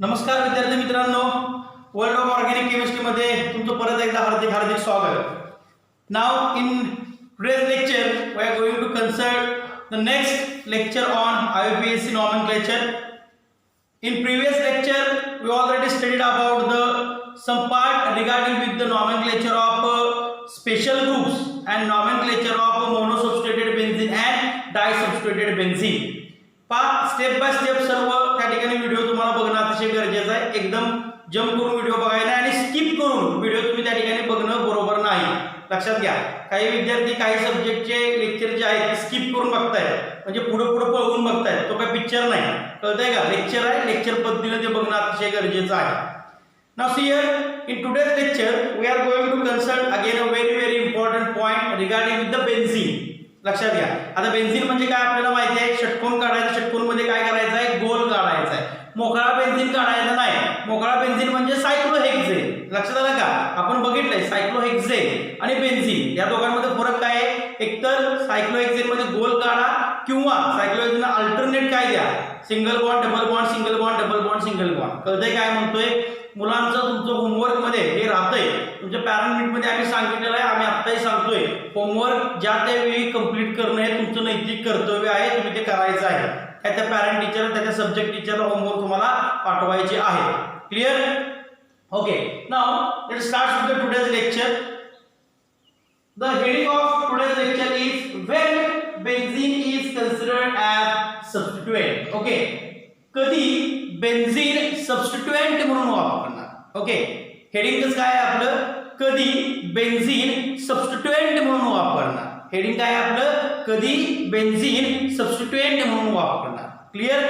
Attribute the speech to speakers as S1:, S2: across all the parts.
S1: नमस्कार विद्यार्थी मित्रांनो, वर्ल्ड ऑफ ऑर्गॅनिक केमिस्ट्री मध्ये तुमचं परत एकदा हार्दिक स्वागत. Now in today's lecture we are going to consult the next lecture on IUPAC nomenclature. In previous lecture we already studied about the some part regarding with the nomenclature of special groups and nomenclature of monosubstituted benzene and disubstituted benzene. Step by step सर्व त्या ठिकाणी video तुम्हाला बघणं अतिशय गरजेचं आहे. एकदम jump करून व्हिडिओ बघायला आणि स्किप करून व्हिडिओ तुम्ही त्या ठिकाणी बघणं बरोबर नाही. लक्षात घ्या, काही विद्यार्थी काही सब्जेक्टचे लेक्चर जे आहेत ते स्किप करून बघतायत, म्हणजे पुढे पळवून बघतायत. तो काय पिक्चर नाही, कळतंय का? लेक्चर आहे, लेक्चर पद्धतीने ते बघणं अतिशय गरजेचं आहे. Now see here, in today's lecture we are going to consult again a very important point regarding with the benzene. लक्षात घ्या, आता बेन्झीन म्हणजे काय आपल्याला माहिती आहे. षटकोन काढायचा, षटकोन मध्ये काय करायचं आहे, गोल काढायचा आहे. मोकळा बेन्झीन काढायचा नाही. मोकळा बेन्झीन म्हणजे सायक्लोहेक्सेन. लक्षात आलं का? आपण बघितलंय सायक्लोहेक्सेन आणि बेन्झीन या दोघांमध्ये फरक काय आहे. एकतर सायक्लोहेक्सेन मध्ये गोल काढा किंवा सायक्लोहेक्सेन अल्टरनेट काय द्या, single bond double bond single bond double bond single bond. कळतंय काय म्हणतोय? मुलांचं तुमचं होमवर्क मध्ये हे राहतंय. तुमच्या पॅरेंट मीट मध्ये आम्ही सांगितलेलं आहे, आम्ही आत्ताही सांगतोय, होमवर्क ज्या त्यावेळी कंप्लीट करणं हे तुमचं नैतिक कर्तव्य आहे. तुम्ही ते करायचं आहे. काय त्या पॅरेंट टीचर त्याच्या सब्जेक्ट टीचरला होमवर्क तुम्हाला पाठवायचे आहे. Clear? Okay, now let's start with today's lecture. The heading of today's lecture is when benzene is considered as substituent. Okay, कधी बेन्झीन सबस्टिट्यूएंट म्हणून वापरणार. ओके, हेडिंग कसं काय आपलं, कधी बेन्झीन सबस्टिट्यूएंट म्हणून वापरणार. हेडिंग काय आपलं, कधी बेन्झीन सबस्टिट्यूएंट म्हणून वापरणार. क्लिअर?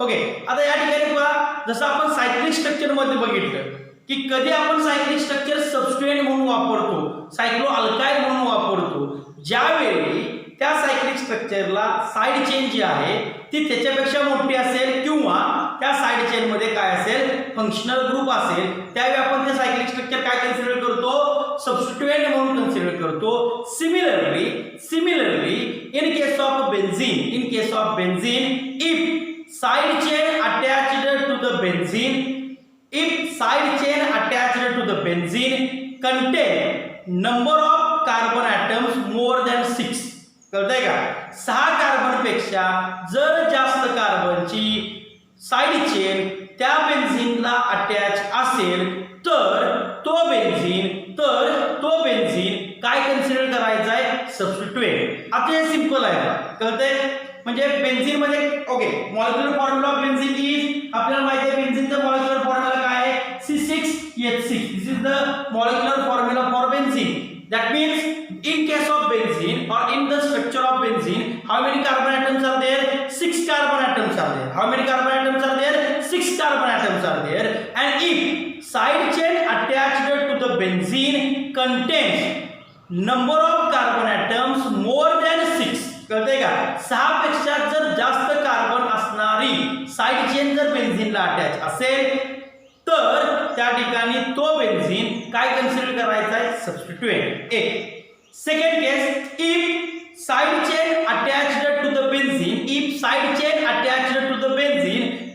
S1: ओके, आता या ठिकाणी पहा, जसं आपण सायक्लिक स्ट्रक्चर मध्ये बघितलं की कधी आपण सायक्लिक स्ट्रक्चर सबस्टिट्यूएंट म्हणून वापरतो, सायक्लो अल्काइल म्हणून वापरतो, ज्यावेळी त्या सायक्लिक स्ट्रक्चरला साइड चेन जी आहे ती त्याच्यापेक्षा मोठी असेल किंवा त्या साइड चेन मध्ये काय असेल, फंक्शनल ग्रुप असेल, त्यावेळी आपण ते सायक्लिक स्ट्रक्चर काय कन्सिडर करतो, सबस्टिट्यूएंट म्हणून कन्सिडर करतो. Similarly in case of benzene if side chain attached to the benzene contain number of carbon atoms more than 6. कळतंय का? 6 कार्बन पेक्षा जर जास्त कार्बनची साइड चेन त्या बेन्झीनला अटॅच असेल तर तो बेन्झीन काय कन्सिडर करायचा आहे, सबस्टिट्यूएंट. आता हे सिंपल आहे, कळतंय? म्हणजे बेन्झीन मध्ये okay, molecular formula of benzene is, आपल्याला माहिती आहे बेन्झीनचा मॉलिक्युलर फॉर्म्युला काय आहे, C6H6. This is the molecular formula for benzene. That means in case of benzene or in the structure of benzene, how many carbon atoms are there? 6 carbon atoms are there. How many carbon atoms are there? 6 carbon atoms are there. And if side chain attached to the benzene contains number of carbon atoms more than 6. कळतंय का? 6 पेक्षा जर जास्त carbon असणारी side chain जर बेन्झीनला attach असेल तर त्या ठिकाणी तो बेन्झीन काय कन्सिडर करायचा आहे, सबस्टिट्यूएंट. एक. Second case, if side chain attached to the benzene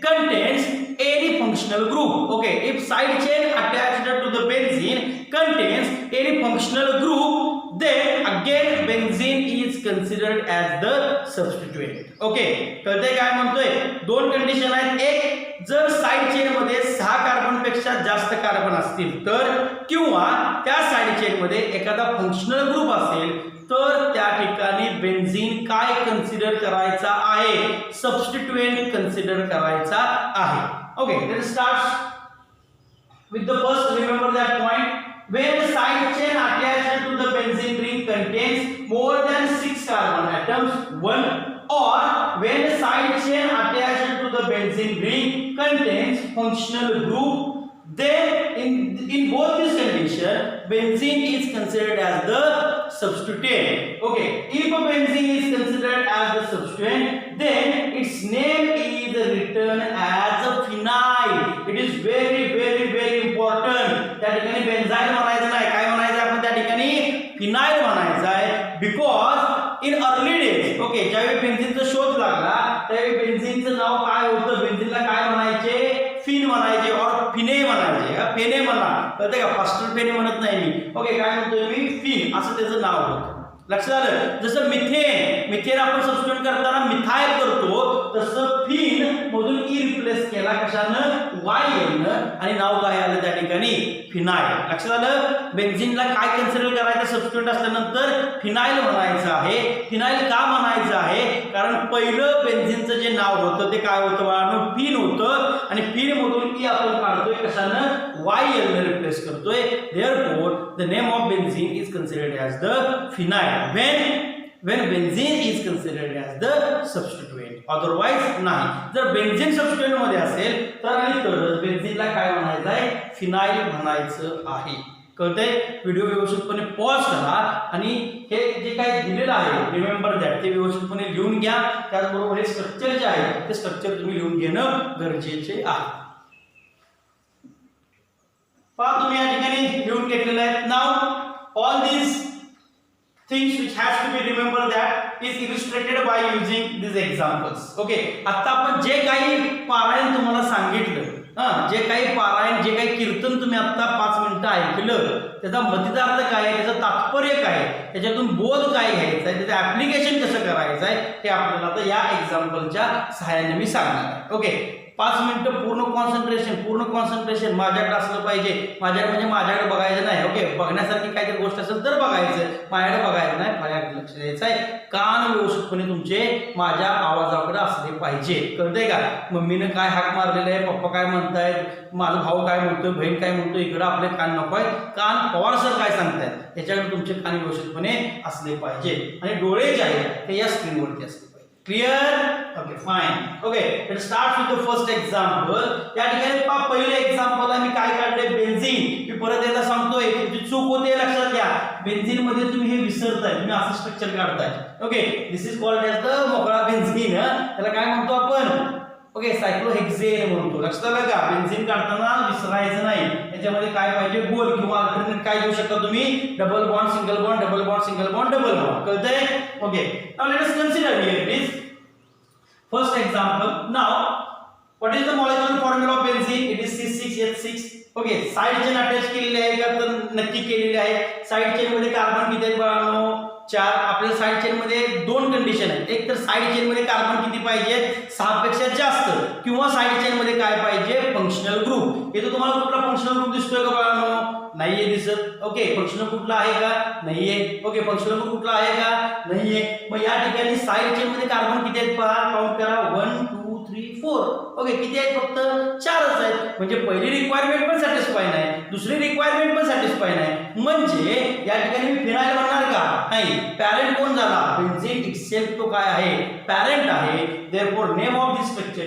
S1: contains any functional group. Okay, if side chain attached to the benzene contains any functional group, then again benzene is considered as the substituent. Okay, कळतंय काय म्हणतोय? दोन condition आहेत. एक, जर side chain मध्ये 6 carbon पेक्षा जास्त कार्बन असतील तर, किंवा त्या साइड चेन मध्ये एखादा फंक्शनल ग्रुप असेल तर त्या ठिकाणी बेन्झीन काय कन्सिडर करायचा आहे, सबस्टिट्यूएंट कन्सिडर करायचा आहे. Okay, let's start with the first. Remember that point. when the side chain attached to the benzene ring contains more than 6 carbon atoms, 1, or when the side chain attached to the benzene ring contains functional group, then in both this condition benzene is considered as the substituent. Okay, if a benzene is considered as the substituent, then its name is written as a phenyl. It is very important. त्या ठिकाणी बेन्झाइल म्हणायचं नाही, काय म्हणायचं आपण त्या ठिकाणी, phenyl म्हणायचं आहे. Because in early days, okay, ज्यावेळी बेन्झीनचा शोध लागला त्यावेळी बेन्झीनचं नाव काय होतं, बेन्झीनला काय म्हणायचे, फिन म्हणायचे. कळते का? फास्टर फेन म्हणत नाही मी. ओके, काय म्हणतोय मी? फिन असं त्याचं नाव होतं. लक्षात आलं? जसं मिथेन आपण सबस्टिट्यूट करताना मिथाइल करतो, तसं फिन मधून ई रिप्लेस केला कशानं? YN आणि नाव काय आलं त्या ठिकाणी? फिनाइल. लक्षात आलं? बेन्झीनला काय कन्सिडर करायचं? सबस्टिट्यूट असल्यानंतर फिनाइल म्हणायचं आहे. फिनाइल का म्हणायचं आहे? कारण पहिलं बेन्झीनचं जे नाव होतं ते काय होतं बाळांनो? फिन होतं आणि फिन मधून ई आपण काढतोय कशानं? YL ने रिप्लेस करतोय. Therefore the name of benzene is considered as the phenyl when benzene is considered as the substituent, otherwise नाही. जर बेन्झीन सबस्टिट्यूएंट मध्ये असेल तर आणि तरच बेन्झीनला काय म्हणायचं आहे? फिनाइल म्हणायचं आहे. कळतंय? व्हिडिओ व्यवस्थितपणे पॉज करा आणि हे जे काही दिलेलं आहे रिमेंबर दॅट ते व्यवस्थितपणे लिहून घ्या. त्याचबरोबर हे स्ट्रक्चर जे आहे ते स्ट्रक्चर तुम्ही लिहून घेणं गरजेचे आहे. पहा तुम्ही या ठिकाणी लिहून घेतलेलं आहे. Now all these things which has to be remember that is illustrated by using these examples. Okay, आता आपण जे काही पारायण तुम्हाला सांगितलं, जे काही पारायण, जे काही कीर्तन तुम्ही आता 5 मिनिटं ऐकलं, त्याचा मतितार्थ काय आहे, त्याचं तात्पर्य काय आहे, त्याच्यातून बोध काय घ्यायचा आहे, त्याचं ऍप्लिकेशन कसं करायचं आहे हे आपल्याला आता या एक्झाम्पलच्या सहाय्याने मी सांगणार आहे. ओके, 5 मिनिटं पूर्ण कॉन्सन्ट्रेशन माझ्याकडे असलं पाहिजे. माझ्याकडे म्हणजे माझ्याकडे बघायचं नाही. ओके, बघण्यासारखी काहीतरी गोष्ट असेल तर बघायचं, माझ्याकडे बघायचं नाही, माझ्याकडे लक्ष द्यायचं आहे. कान व्यवस्थितपणे तुमचे माझ्या आवाजाकडे असले पाहिजे. कळतंय का? मम्मीनं काय हाक मारलेलं आहे, पप्पा काय म्हणतायत, माझा भाऊ काय म्हणतोय, बहीण काय म्हणतोय, इकडं आपले कान नको आहेत. कान पवार सर काय सांगतायत याच्याकडे तुमचे कान व्यवस्थितपणे असले पाहिजे आणि डोळे जे आहेत ते या स्क्रीनवरती असले. Clear? Okay, fine. Okay, let's start with the first example. या ठिकाणी पहा पहिले एक्झाम्पल आहे मी काय काढले? बेन्झीन. मी परत एकदा सांगतोय, तुमची चूक होते लक्षात घ्या. बेन्झीन मध्ये तुम्ही हे विसरताय, तुम्ही असं स्ट्रक्चर काढताय. Okay, this is called as the मोकळा बेन्झीन. त्याला काय म्हणतो आपण? ओके, सायक्लोहेक्सेन म्हणतो. लक्षात आलं का? बेन्झीन काढताना विसरायचं नाही. याच्यामध्ये काय पाहिजे? गोल किंवा अल्टरनेट काय घेऊ शकता तुम्ही? Double bond, single bond, double bond, single bond, double bond. कळतंय? Okay, now let us consider here please first example. Now what is the molecular formula of benzene? It is C6H6. Okay, side chain attach केलेली आहे का? तर नक्की केलेली आहे. Side chain मध्ये carbon किती आहेत बाळांनो? 4. आपल्या साइड चेन मध्ये 2 कंडिशन आहेत. एक तर साइड चेन मध्ये कार्बन किती पाहिजे? 6 पेक्षा जास्त, किंवा साइड चेन मध्ये काय पाहिजे? Functional group. इथे तुम्हाला कुठला फंक्शनल ग्रुप दिसतोय का बाळांनो? नाहीये दिसत. ओके, फंक्शनल कुठला आहे का? नाहीये. ओके, फंक्शनल ग्रुप कुठला आहे का? नाहीये. मग या ठिकाणी साइड चेन मध्ये कार्बन किती आहेत पहा, काउंट करा. 1 2 3 4. ओके, किती आहेत? फक्त 4च आहेत. म्हणजे पहिली रिक्वायरमेंट पण सॅटिस्फाय नाही, दुसरी रिक्वायरमेंट पण सॅटिस्फाय नाही. म्हणजे या ठिकाणी मी फिनाइल म्हणणार का? नाही. पॅरेंट कोण झाला? बेन्झीन इटसेल्फ तो काय आहे? पॅरेंट आहे. Therefore name of this structure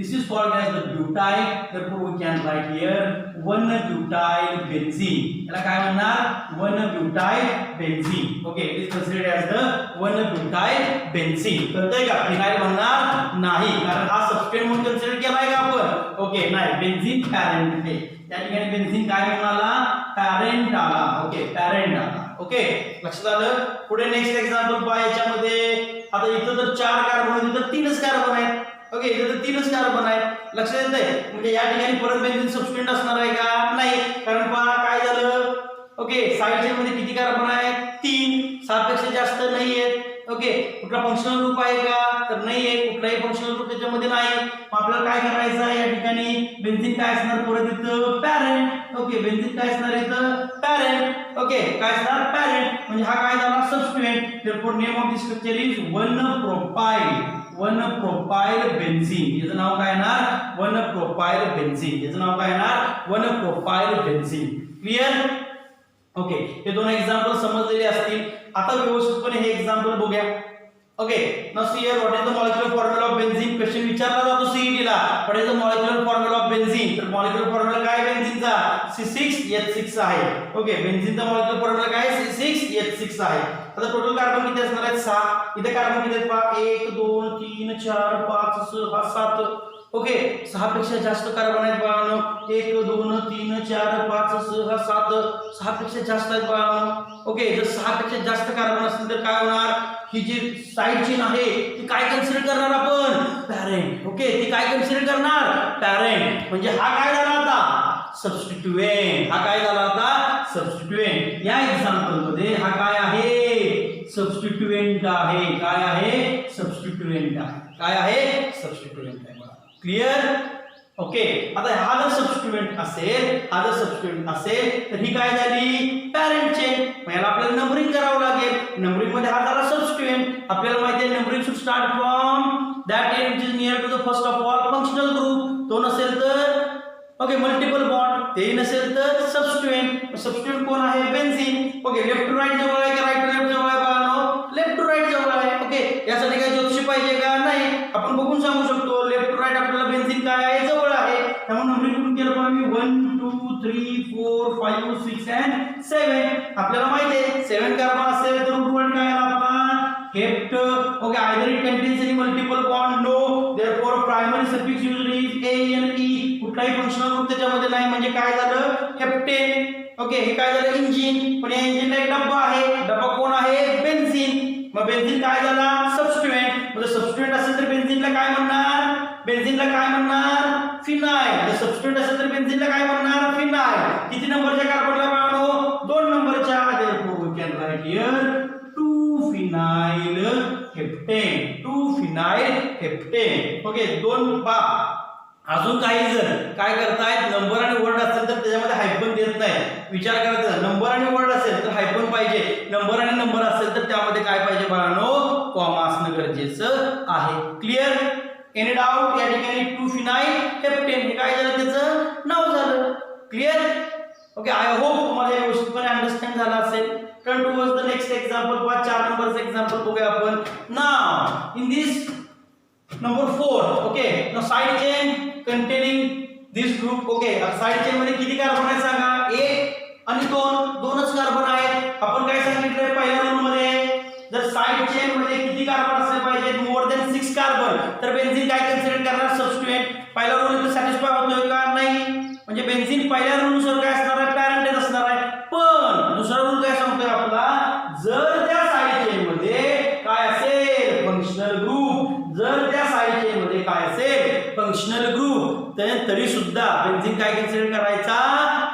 S1: is called as the butyl. Therefore we can write here 1-butyl benzene. याला काय म्हणणार? 1-butyl benzene. Okay, it is considered as the 1-butyl benzene. कळतंय का? फिनाइल म्हणणार नाही, कारण हा सबस्टेंट म्हणून कन्सिडर केलाय का आपण? ओके, नाही. बेन्झीन पॅरेंट आहे. त्या ठिकाणी बेन्झीन काय म्हणाला? पॅरेंट आला. ओके, पॅरेंट आला. ओके, लक्षात आलं? पुढे नेक्स्ट एक्झाम्पल पहा. याच्यामध्ये आता इथं तर 4 कार्बन आहेत, इथं 3च कार्बन आहेत. ओके, इथं तर 3च कार्बन आहेत. लक्षात येतंय? म्हणजे या ठिकाणी परत बेन्झीन सबस्टिट्यूएंट असणार आहे का? नाही, कारण पहा काय झालं? ओके, साइड चेन मध्ये किती कार्बन आहेत? 3. 7 पेक्षा जास्त नाहीयेत. ओके, कुठला फंक्शनल ग्रुप आहे का? तर नाहीये. कुठलाही फंक्शनल ग्रुप त्याच्यामध्ये नाही. मग आपल्याला काय करायचं आहे? या ठिकाणी बेन्झीन काय असणार? परत इथं पॅरेंट. ओके, बेन्झीन काय असणार? इथं पॅरेंट. ओके, काय असणार? पॅरेंट. म्हणजे हा काय झाला? Substituent. Therefore name of this structure is 1-propyl benzene. याचं नाव काय येणार? 1-propyl benzene. याचं नाव काय येणार? 1-propyl benzene. क्लियर? ओके, हे 2 एक्झाम्पल समजलेले असतील. आता व्यवस्थितपणे हे एक्झाम्पल बघूया. Okay, now see here what is the molecular formula of benzene. Question विचारला जातो सीईटी ला. What is the molecular formula of benzene? तर मॉलिक्युलर फॉर्म्युला काय आहे बेन्झीनचा? C6H6 आहे. ओके, बेन्झीनचा मॉलिक्युलर फॉर्म्युला काय आहे? C6H6 आहे. आता टोटल कार्बन किती असणार आहेत? 6. इथे कार्बन किती आहेत पहा? 1 2 3 4 5 6 7. ओके, 6 पेक्षा जास्त कार्बन आहेत बाळांनो. 1 2 3 4 5 6 7. 6 पेक्षा जास्त आहेत बाळांनो. ओके, जर 6 पेक्षा जास्त कार्बन असतील तर काय होणार? ही जी साइड चेन आहे ती काय कन्सिडर करणार आपण? पॅरेंट. ओके, ती काय कन्सिडर करणार? पॅरेंट. म्हणजे हा काय झाला आता? सबस्टिट्यूएंट. हा काय झाला आता सबस्टिट्यूएंट. या एक्झाम्पल मध्ये हा काय आहे सबस्टिट्यूएंट आहे. काय आहे सबस्टिट्यूएंट आहे. काय आहे सबस्टिट्यूएंट आहे. क्लिअर. ओके. आता हा जर सबस्टिट्यूएंट असेल तर ही काय झाली पॅरेंट चेन. याला आपल्याला नंबरिंग करावं लागेल. नंबरिंग मध्ये हा झाला सबस्टिट्यूएंट. आपल्याला माहिती आहे numbering should start from that end which is near to the first of all functional group. तो नसेल तर ओके मल्टिपल बॉन्ड. ते नसेल तर सबस्टिट्यूएंट. सबस्टिट्यूएंट कोण आहे benzene. Okay left to right जवळ आहे का राईट टू लेफ्ट जवळ आहे बाळांनो लेफ्ट टू राईट जवळ आहे. ओके यासाठी काय ज्योतिषी पाहिजे का नाही आपण बघून सांगू शकतो. लेफ्ट टू राईट आपल्याला बेन्झीन काय आहे जवळ आहे. त्यामुळे नंबरिंग कुठून केलं पाहिजे 1 2 3 4 5 6 and 7. आपल्याला माहिती आहे 7 कार्बन असेल तर रूट वर्ड काय आला आपला hept. Okay either it contains any multiple bond no therefore primary suffix usually is A N E. कुठलाही फंक्शनल ग्रुप त्याच्यामध्ये नाही म्हणजे काय झालं हेप्टेन. ओके हे काय झालं इंजिन. पण या इंजिनला एक डब्बा आहे. डब्बा कोण आहे बेन्झीन. मग बेन्झीन काय झाला सबस्टिट्यूएंट. म्हणजे सबस्टिट्यूएंट असेल तर बेन्झीनला काय म्हणणार फिनाइल. जर सबस्टिट्यूएंट असेल तर बेन्झीनला काय म्हणणार फिनाइल. किती नंबरच्या कार्बनला बाळांनो 2 नंबरच्या. Therefore we can write here 2 phenyl heptane. 2 phenyl heptane. Okay 2 पा. अजून काही जण काय करतायत नंबर आणि वर्ड असेल तर त्याच्यामध्ये हायफन देत नाही. विचार करायचा नंबर आणि वर्ड असेल तर हायफन पाहिजे. नंबर आणि नंबर असेल तर त्यामध्ये काय पाहिजे बाळांनो कॉमा असणं गरजेचं आहे. क्लिअर. Any doubt. या ठिकाणी 2 फिनाइल हेप्टेन हे काय झालं त्याचं नाव झालं. क्लिअर. ओके आय होप तुम्हाला हे व्यवस्थितपणे अंडरस्टँड झालं असेल. Turn towards the next example. 4 नंबरचं एक्झाम्पल बघूया आपण. नाव in this number 4. Okay now side chain containing this group. Okay side chain मध्ये किती कार्बन आहेत सांगा 1 आणि 2च कार्बन आहेत. आपण काय सांगितलंय पहिल्या रूल मध्ये जर साइड चेन मध्ये किती कार्बन असले पाहिजे मोर दॅन 6 कार्बन तर बेन्झीन काय कन्सिडर करणार सबस्टिट्यूएंट. पहिला रूल इथे सॅटिस्फाय होतोय का नाही म्हणजे बेन्झीन पहिल्या रूल नुसार काय असणार आहे पॅरेंट असणार आहे. पण दुसरा रूल काय सांगतोय आपला जर त्या साइड चेन मध्ये काय असेल फंक्शनल ग्रुप. जर त्या साइड चेन मध्ये काय असेल फंक्शनल ग्रुप तर तरी सुद्धा बेन्झीन काय कन्सिडर करायचा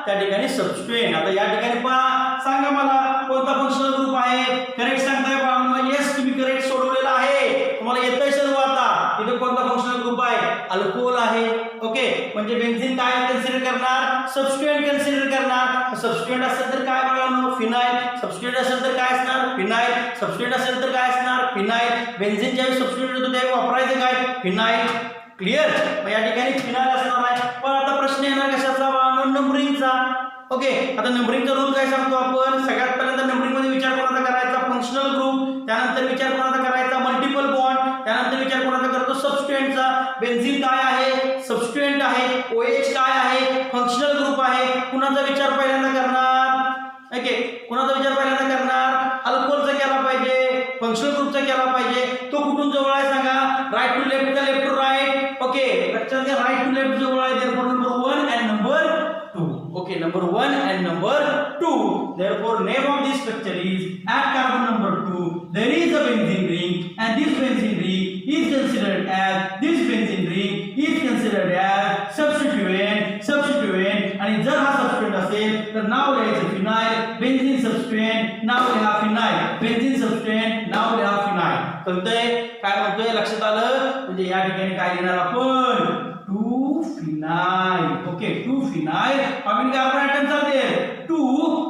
S1: त्या ठिकाणी सबस्टिट्यूएंट. आता या ठिकाणी पहा सांगा मला कोणता फंक्शनल ग्रुप आहे. करेक्ट सांगताय बाळांनो. येस तुम्ही करेक्ट सोडवलेला आहे. तुम्हाला येतंय सर्व. आता इथे कोणता फंक्शनल ग्रुप आहे अल्कोहोल आहे. ओके म्हणजे बेन्झीन काय कन्सिडर करणार सबस्टिट्यूएंट कन्सिडर करणार. सबस्टिट्यूएंट असेल तर काय बाळांनो फिनाइल. सबस्टिट्यूएंट असेल तर काय असणार फिनाइल. सबस्टिट्यूएंट असेल तर काय असणार फिनाइल. बेन्झीन ज्यावेळी सबस्टिट्यूएंट होतो त्यावेळी वापरायचं काय फिनाइल. क्लिअर. मग या ठिकाणी फिनाइल असणार आहे. पण आता प्रश्न येणार कशाचा बाळांनो नंबरिंगचा. ओके आता नंबरिंगचा रूल काय सांगतो आपण सगळ्यात पहिल्यांदा नंबरिंग मध्ये विचार कोणाचा करायचा फंक्शनल ग्रुप. त्यानंतर विचार कोणाचा करायचा मल्टिपल बॉन्ड. त्यानंतर विचार कोणाचा करतो सबस्टिट्यूएंटचा. बेन्झीन काय आहे सबस्टिट्यूएंट आहे. OH काय आहे फंक्शनल ग्रुप आहे. कुणाचा विचार पहिल्यांदा करणार ओके कुणाचा विचार पहिल्यांदा करणार अल्कोहोलचा केला पाहिजे फंक्शनल ग्रुपचा केला पाहिजे. तो कुठून जवळ आहे सांगा राईट टू लेफ्ट का लेफ्ट टू राईट. ओके लक्षात घ्या राईट टू लेफ्ट जवळ आहे. Therefore number 1 and number 2. Okay number 1 and number 2. Therefore name of this structure is at carbon number 2 there is a benzene ring and this benzene ring is considered as substituent आणि जर हा सबस्टिट्यूएंट असेल तर नाव लिहायचं phenyl. Benzene सबस्टिट्यूएंट नाव लिहा phenyl. Benzene सबस्टिट्यूएंट नाव लिहा phenyl. कळतंय काय म्हणतोय लक्षात आलं. म्हणजे या ठिकाणी काय लिहिणार आपण 2 phenyl. Okay 2 phenyl. how many carbon atoms are there 2.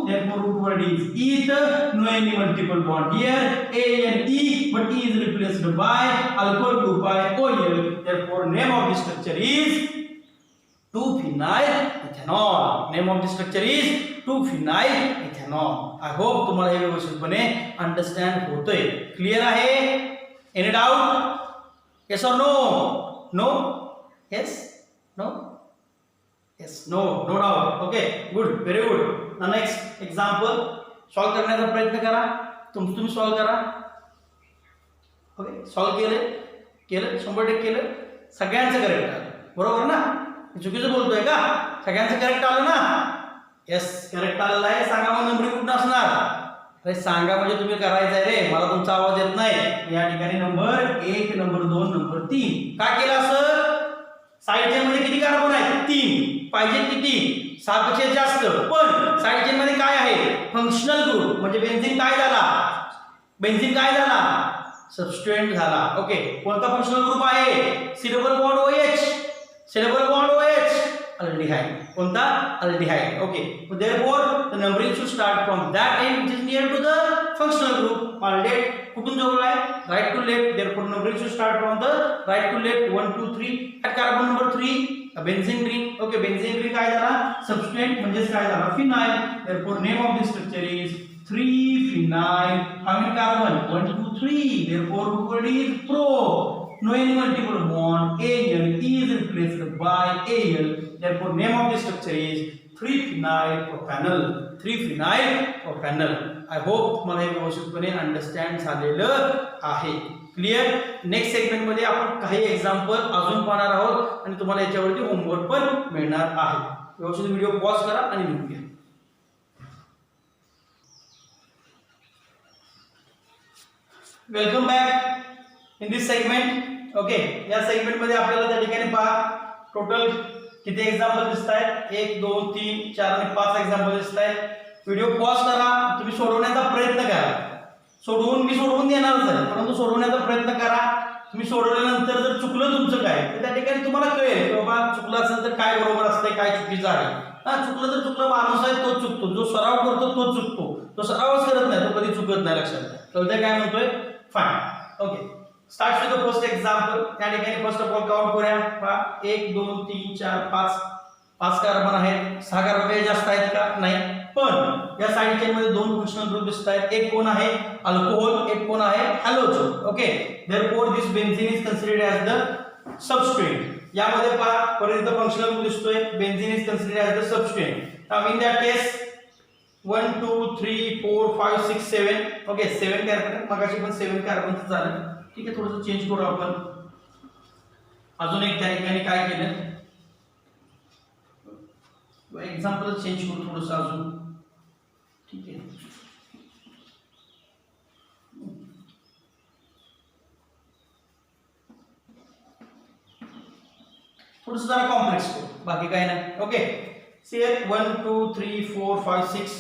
S1: therefore root word is eth. no any multiple bond here a and e but e is replaced by alcohol group by OL. therefore name of this structure is 2-phenyl ethanol. name of this structure is 2-phenyl ethanol. I hope तुम्हाला हे व्यवस्थितपणे understand होतोय. Clear आहे. Any doubt yes और no. No yes no yes no no doubt. Okay good very good. Next example solve करण्याचा प्रयत्न करा. तुम्ही सॉल्व करा. ओके सॉल्व केलं 100% केलं. सगळ्यांचं करेक्ट आलं बरोबर ना. चुकीचं बोलतोय का सगळ्यांचं करेक्ट आलं ना. येस करेक्ट आलेलं आहे. सांगा मग नंबरिंग कुठं असणार. अरे सांगा म्हणजे तुम्ही करायचं आहे रे. मला तुमचा आवाज येत नाही. या ठिकाणी नंबर 1 नंबर 2 नंबर 3 का केलं असं साइड चेन मध्ये किती कार्बन आहेत 3 पाहिजे किती 6 पेक्षा जास्त पण साइड चेन मध्ये काय आहे फंक्शनल ग्रुप म्हणजे बेन्झीन काय झाला सबस्टिट्यूएंट झाला ओके कोणता फंक्शनल ग्रुप आहे सिल्वर बॉन्ड OH अल्डिहाइड कोणता aldehyde okay therefore the numbering should start from that end which is near to the functional group aldehyd कुठून जवळ आहे right to left therefore numbering should start from the right to left 1 2 3 at carbon number 3 benzene ring okay benzene ring काय झाला substituent म्हणजे काय झाला phenyl therefore name of this structure is 3-phenyl how many carbon 1 2 3 therefore word is pro no any multiple bond Al is replaced by Al therefore name of this structure is 3-phenyl propanol I hope तुम्हाला हे व्यवस्थितपणे understand झालेलं आहे clear next segment मध्ये आपण काही example अजून पाहणार आहोत आणि तुम्हाला याच्यावरती होमवर्क पण मिळणार आहे व्यवस्थित व्हिडिओ पॉज करा आणि लिहून घ्या welcome back in this segment okay या सेगमेंट मध्ये आपल्याला त्या ठिकाणी पहा टोटल किती एक्झाम्पल दिसतायत 1 2 3 4 आणि 5 एक्झाम्पल दिसतायत व्हिडिओ पॉज करा तुम्ही सोडवण्याचा प्रयत्न करा मी सोडवून देणारच आहे परंतु सोडवण्याचा प्रयत्न करा तुम्ही सोडवल्यानंतर जर चुकलं तुमचं काय तर त्या ठिकाणी तुम्हाला कळेल की बाबा चुकलं असेल तर काय बरोबर असतंय काय चुकीचं आहे चुकलं माणूस आहे तोच चुकतो जो सराव करतो तोच चुकतो तो सरावच करत नाही तो कधी चुकत नाही लक्षात घ्या कळतंय काय म्हणतोय fine okay start with the first example त्या ठिकाणी फर्स्ट ऑफ ऑल काउंट करूया पहा 1 2 3 4 5 कार्बन आहेत 6 कार्बन जास्त आहेत का नाही पण या साइड चेन मध्ये दोन फंक्शनल ग्रुप दिसत आहेत एक कोण आहे अल्कोहोल एक कोण आहे halogen okay therefore this benzene is considered as the substrate यामध्ये पहा परत इथं फंक्शनल ग्रुप दिसतोय benzene is considered as the substrate now in that case 1 2 3 4 5 6 7 okay 7 carbon मगाशी पण 7 कार्बनचं झालं ठीक आहे थोडंसं चेंज करू आपण अजून एक त्या ठिकाणी काय केलं एग्जांपल चेंज करू थोडंसं अजून ठीक आहे थोडंसं जरा कॉम्प्लेक्स करू बाकी काय नाही okay C 1 2 3 4 5 6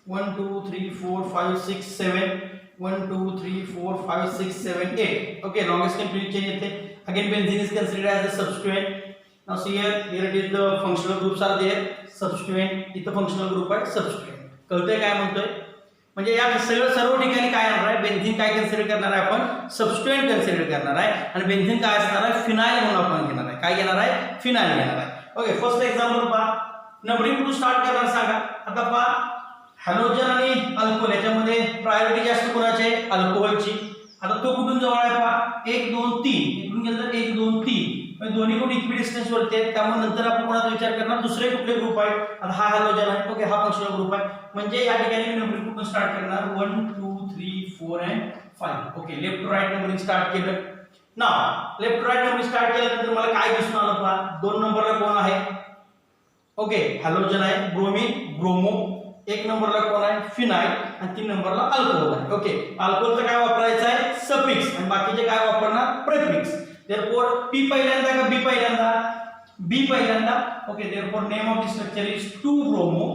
S1: 1 2 3 4 5 6 7 1 2 3 4 5 6 7 8 okay longest continuous chain येते again benzene is considered as a substituent now see here it is the functional groups are there substituent इथं functional group आहे substituent कळतंय काय म्हणतोय म्हणजे या सर्व ठिकाणी काय येणार आहे बेन्झीन काय कन्सिडर करणार आहे आपण सबस्टिट्यूएंट कन्सिडर करणार आहे आणि बेन्झीन काय असणार आहे फिनाइल म्हणून आपण घेणार आहे काय घेणार आहे फिनाइल घेणार आहे ओके फर्स्ट एक्झाम्पल पहा नंबरिंग कुठून स्टार्ट करणार सांगा आता पहा हॅलोजन आणि अल्कोहोल याच्यामध्ये प्रायोरिटी जास्त कोणाची आहे अल्कोहोलची आता तो कुठून जवळ आहे पहा 1 2 3 इकडून गेलं तर 1 2 3 म्हणजे दोन्ही कोण इक्वि डिस्टन्स वरती आहेत त्यामुळे नंतर आपण कोणाचा विचार करणार दुसरे कुठले ग्रुप आहेत आता हा हॅलोजन आहे ओके हा फंक्शनल ग्रुप आहे म्हणजे या ठिकाणी नंबरिंग कुठून स्टार्ट करणार 1 2 3 4 and 5 okay left to right numbering start केलं now left to right numbering start केल्यानंतर मला काय दिसून आलं पहा 2 नंबरला कोण आहे ओके हॅलोजन आहे ब्रोमीन ब्रोमो 1 नंबरला कोण आहे फिनाइल आणि 3 नंबरला अल्कोहोल आहे ओके अल्कोहोलचं काय वापरायचं आहे सफिक्स आणि बाकीचे काय वापरणार प्रेफिक्स देयरफॉर पी पहिल्यांदा का बी पहिल्यांदा बी पहिल्यांदा okay therefore name of the structure is 2 bromo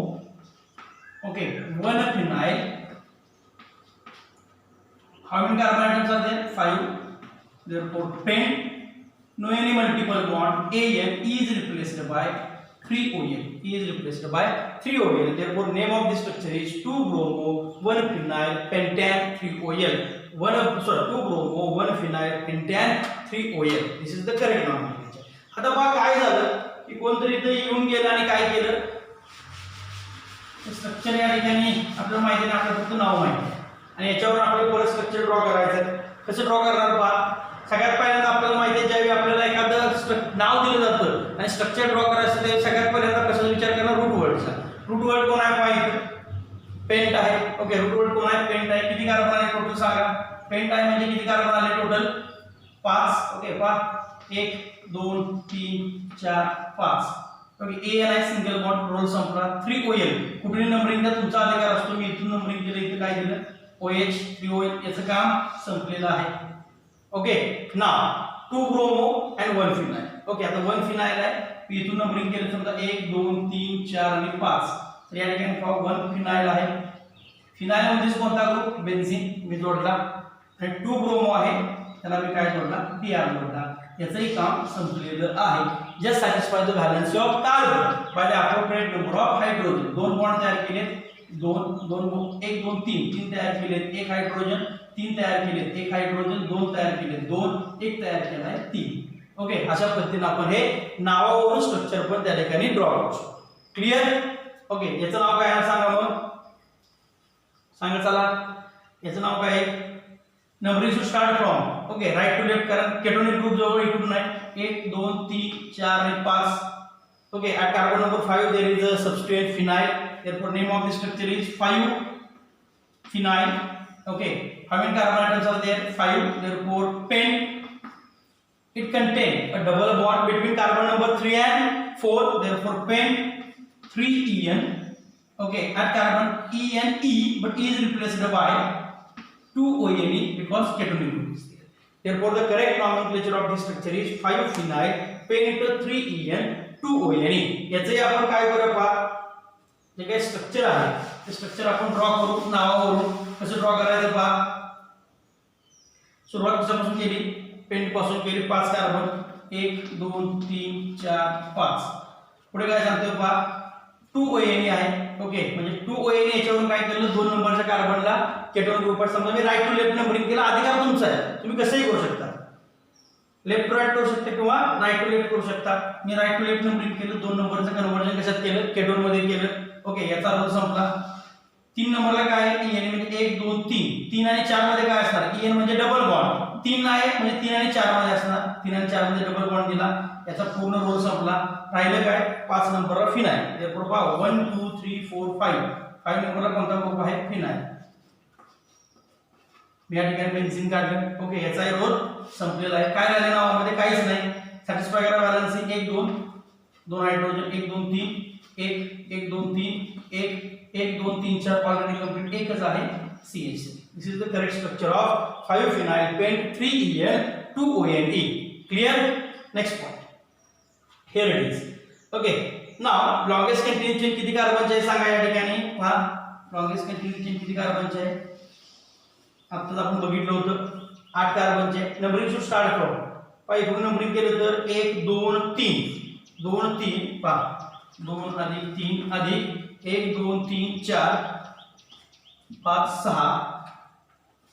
S1: okay 1 phenyl how many carbon atoms are there 5 therefore pen no any multiple bond An is replaced by 3OL is replaced by 3OL therefore name of this structure is 2 bromo 1 phenyl pentan 3OL 2 bromo 1 phenyl pentan 3OL this is the correct nomenclature आता बघा काय झालं की कोणतरी इथे येऊन गेलं आणि काय केलं स्ट्रक्चर या ठिकाणी आपल्याला माहिती नाही आपल्याला फक्त नाव माहिती आहे आणि याच्यावर आपल्याला परत स्ट्रक्चर ड्रॉ करायचं कसं ड्रॉ करणार पहा सगळ्यात पहिल्यांदा आपल्याला माहिती आहे ज्यावेळी आपल्याला एखादं नाव दिलं जातं आणि स्ट्रक्चर ड्रॉ करायचं ते सगळ्यात पहिल्यांदा कसं विचार करणार रूट वर्डचा रूट वर्ड कोण आहे पाहिजे पेंट आहे ओके रूट वर्ड कोण आहे पेंट आहे किती कार्बन आले टोटल सांगा पेंट आहे म्हणजे किती कार्बन आले टोटल 5 ओके पहा 1 2 3 4 5 ओके ए आहे सिंगल बॉन्ड रोल संपला 3OL कुठली नंबरिंग द्या तुमचा अधिकार असतो मी इथून नंबरिंग केलं इथे काय दिलं OH 3OL याचं काम संपलेलं आहे okay now 2 bromo and 1 phenyl. Okay, आता 1 फिनाइल आहे, इथून नंबरिंग केलं समजा 1 2 3 4 आणि 5. तर या ठिकाणी 1 फिनाइल आहे. फिनाइल मध्येच कोणता ग्रुप? बेन्झीन मी जोडला. आणि 2 ब्रोमो आहे, त्याला मी काय जोडला? Br जोडला. याचंही काम संपलेलं आहे. Just satisfy the valency of carbon by the appropriate number of hydrogen. 2 bond तयार केलेत, 2 1 2 3 तयार केलेत, 1 हायड्रोजन, 3 तयार केलेत, 1 हायड्रोजन, 2 तयार केलेत, 2 1 तयार केला आहे, 3. ओके, अशा पद्धतीने आपण हे नावावरून स्ट्रक्चर पण त्या ठिकाणी ड्रॉ करू शकतो. क्लिअर? ओके, याचं नाव काय आहे सांगा मग, सांगा चला. याचं नाव काय आहे? Numbering to start from. Okay, right to left, कारण केटोनिक ग्रुप जवळ इकडून आहे 1 2 3 4 आणि 5. Okay, at carbon number 5 there is a substrate phenyl, therefore name of the structure is 5-phenyl. Okay, how many carbon atoms are there? 5, therefore pent. It contains a double bond between carbon number 3 and 4, therefore pent 3En. Okay, at carbon ENE, but E is replaced by 2ONE because ketonic group is there. Therefore the correct nomenclature of this structure is 5-phenyl pent 3En 2ONE. याचंही आपण काय करूया पहा, जे काही structure आहे ते structure आपण ड्रॉ करू. नावावरून कसं ड्रॉ करायचं पहा. सुरुवात कशापासून केली? पेंट पासून केली. 5 कार्बन, 1 2 3 4 5. पुढे काय सांगतोय पहा, 2ONE आहे. ओके, म्हणजे 2ONE याच्यावरून काय केलं, 2 नंबरच्या कार्बनला केटोन ग्रुप आहे. समजा मी राइट टू लेफ्ट नंबरिंग केलं, अधिकार तुमचा आहे, तुम्ही कसंही करू शकता. लेफ्ट टू राइट करू शकता किंवा राइट टू लेफ्ट करू शकता. मी राइट टू लेफ्ट नंबरिंग केलं, 2 नंबरचं कन्वर्जन कशात केलं? केटोन मध्ये केलं. ओके, याचा अर्थ संपला. 3 नंबरला काय आहे? EN म्हणजे 1 2 3. 3 आणि 4 मध्ये काय असणार? EN म्हणजे डबल बॉन्ड. 3 आहे म्हणजे 3 आणि 4 मध्ये असणार. 3 आणि 4 मध्ये डबल बॉन्ड दिला, याचा पूर्ण रोल संपला. राहिलं काय? 5 नंबरला फिनाइल. therefore पहा 1 2 3 4 5. 5 नंबरला कोणता ग्रुप आहे? फिनाइल. मी या ठिकाणी बेन्झीन काढलं. ओके, याचा रोल संपलेला आहे. काय राहिलं नावामध्ये? काहीच नाही. सॅटिस्फाय करा व्हॅलेन्सी 1 2 2 हायड्रोजन, 1 2 3 1 1 2 3 1 1 2 3 4 ऑलरेडी कंप्लीट, एकच आहे CH3. This is the correct structure of 5-phenyl pent 3En 2ONE. Clear? Next point, here it is. Okay, now longest continuous chain किती कार्बनचे आहे सांगा. या ठिकाणी पहा, लॉन्गेस्ट कंटिन्यूअस चेन किती कार्बनचे आहे? आत्ताच आपण बघितलं होतं 8 कार्बनचे. Numbering to start from. पहा, इकडून नंबरिंग केलं तर 1 2 3 2 3. पहा, 2 अधिक 3 अधिक 1 2 3 4 5 6.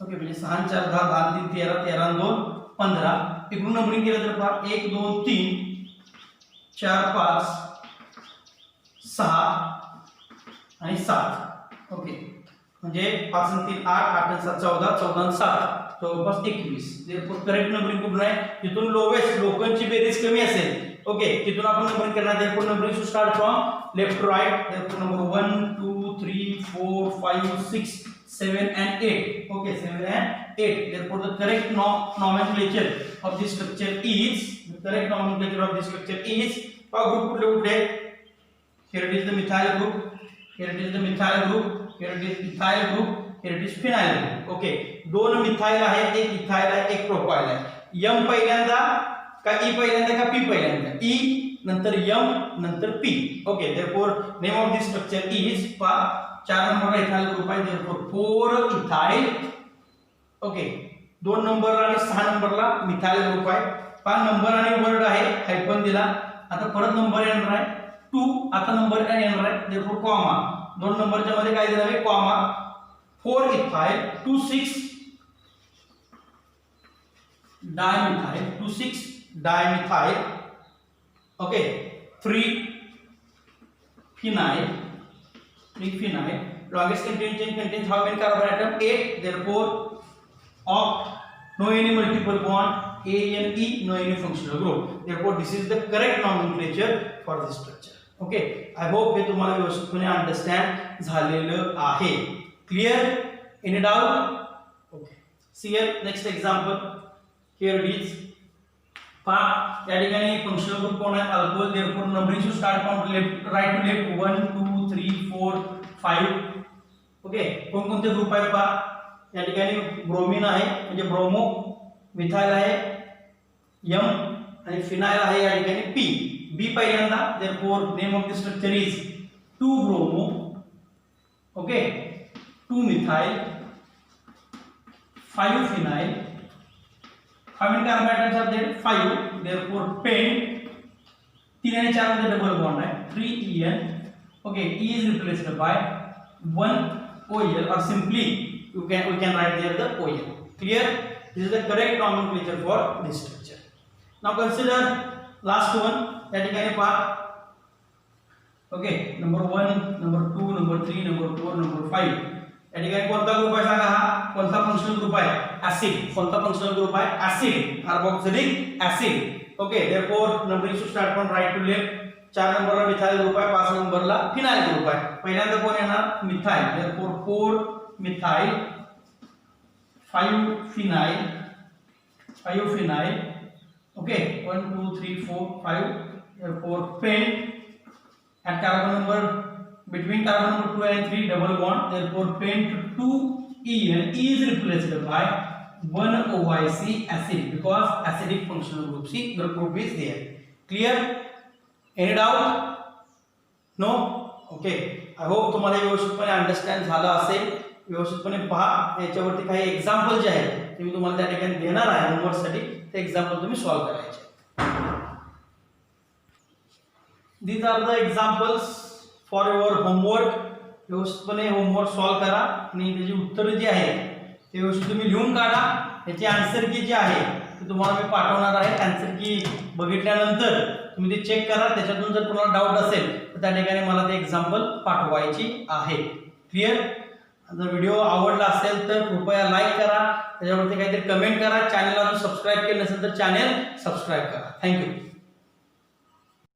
S1: ओके, म्हणजे 6 4 10 10 3 13 13 2 15. इकडून नंबरिंग केलं तर पहा 1 2 3 4 5 6 आणि 7. ओके, म्हणजे 5 आणि 3 8 8 आणि 7 14 14 आणि 7 जवळपास 21. therefore करेक्ट नंबरिंग कुठून आहे? तिथून लोवेस्ट लोकांची बेरीज कमी असेल. ओके, तिथून आपण नंबरिंग करणार. therefore numbering to start from left to right. therefore number 1 2 3 4 5 6 7 and 8. Okay, 7 and 8. therefore the correct nomenclature of this structure is, the correct nomenclature of this structure is, group कुठले कुठले? Here it is the methyl group, here it is the methyl group, here it is ethyl group, here it is phenyl group. Okay, 2 methyl आहे, 1 ethyl आहे, 1 propyl आहे. M पहिल्यांदा का E पहिल्यांदा का P पहिल्यांदा? E नंतर M नंतर P. Okay, therefore name of this structure is 4 नंबरला इथाइल ग्रुप आहे, therefore 4 इथाइल. ओके, 2 नंबरला आणि 6 नंबरला मिथाइल ग्रुप आहे. 5 नंबर आणि वर्ड आहे, हायफन दिला. आता परत नंबर येणार आहे 2. आता नंबर येणार आहे, therefore कॉमा. 2 नंबरच्या मध्ये काय दिलं आहे? Comma. 4 ethyl 2 6 dimethyl 2 6 dimethyl. Okay, 3 phenyl. 3 phenyl. Longest continuous chain contains how many carbon atom? 8. therefore oct, no any multiple bond, ANE, no any functional group. therefore this is the correct nomenclature for this structure. Okay, I hope हे तुम्हाला व्यवस्थितपणे understand झालेलं आहे. Clear? Any doubt? Okay, see here next example. Here it is. पहा, या ठिकाणी functional group कोण आहे? Alcohol. therefore numbering to start from left right to left 1 2 3 4 5. Okay, कोणकोणते ग्रुप आहेत पहा. या ठिकाणी ब्रोमीन आहे म्हणजे ब्रोमो. मिथाइल आहे, M आणि फिनाइल आहे या ठिकाणी P. B पहिल्यांदा, therefore name of the structure is 2-bromo, okay, 2-methyl, 5-phenyl, 5 carbon atoms are there, 5, therefore pent, 3 आणि 4 मध्ये डबल बॉन्ड आहे, 3En, okay, E is replaced by 1 OL, or simply we can write there the OL. Clear? This is the correct nomenclature for this structure. Now consider last one, या ठिकाणी पहा, okay, number 1, number 2, number 3, number 4, number 5. या ठिकाणी कोणता group आहे सांगा? हा कोणता फंक्शनल ग्रुप आहे? ऍसिड. कोणता फंक्शनल ग्रुप आहे? Acid, carboxylic acid. Okay, therefore numbering should start from right to left. 4 नंबरला मिथाइल ग्रुप आहे, 5 नंबरला फिनाइल ग्रुप आहे. पहिल्यांदा कोण येणार? Methyl, therefore 4 methyl, 5 phenyl, 5 phenyl. Okay, 1 2 3 4 5, therefore pent. At carbon number, between carbon number 2 and 3 double bond, therefore pent 2En. E is replaced by 1 OIC acid because acidic functional group is there. Clear? Any doubt? No? Okay. I hope तुम्हाला व्यवस्थितपणे understand झालं असेल. व्यवस्थितपणे पहा, याच्यावरती काही example जे आहेत ते मी तुम्हाला त्या ठिकाणी देणार आहे होमवर्कसाठी. ते एक्झाम्पल तुम्ही सॉल्व्ह करायचे. These are the examples for your homework. व्यवस्थितपणे होमवर्क सॉल्व्ह करा आणि त्याची उत्तरं जी आहेत ते व्यवस्थित तुम्ही लिहून काढा. त्याची आन्सर की जी आहे ते तुम्हाला मी पाठवणार आहे. आन्सर की बघितल्यानंतर तुम्ही ते चेक करा. त्याच्यातून जर तुम्हाला डाऊट असेल तर त्या ठिकाणी मला ते एक्झाम्पल पाठवायची आहे. क्लिअर? जर व्हिडिओ आवडला असेल तर कृपया लाईक करा, त्याच्यावरती काहीतरी कमेंट करा. चॅनलला जर सबस्क्राईब केलं नसेल तर चॅनल सबस्क्राईब करा. थँक्यू.